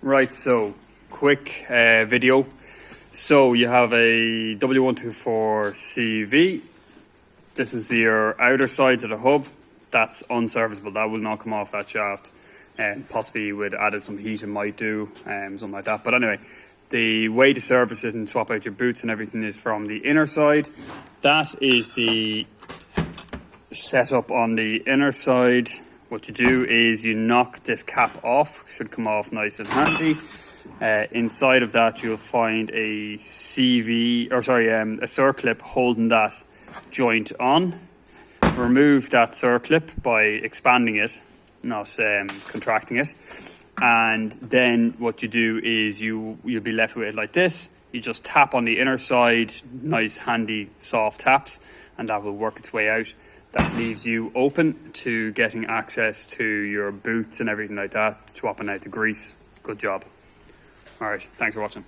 Right, so quick video. So you have a W124 CV. This is your outer side to the hub. That's unserviceable. That will not come off that shaft. Possibly with added some heat, it might do, something like that. But anyway, the way to service it and swap out your boots and everything is from the inner side. That is the setup on the inner side. What you do is you knock this cap off. Should come off nice and handy. Inside of that, you'll find a a circlip holding that joint on. Remove that circlip by expanding it, not contracting it. And then what you do is you'll be left with it like this. You just tap on the inner side, nice handy soft taps, and that will work its way out. That leaves you open to getting access to your boots and everything like that, swapping out the grease. Good job. All right, thanks for watching.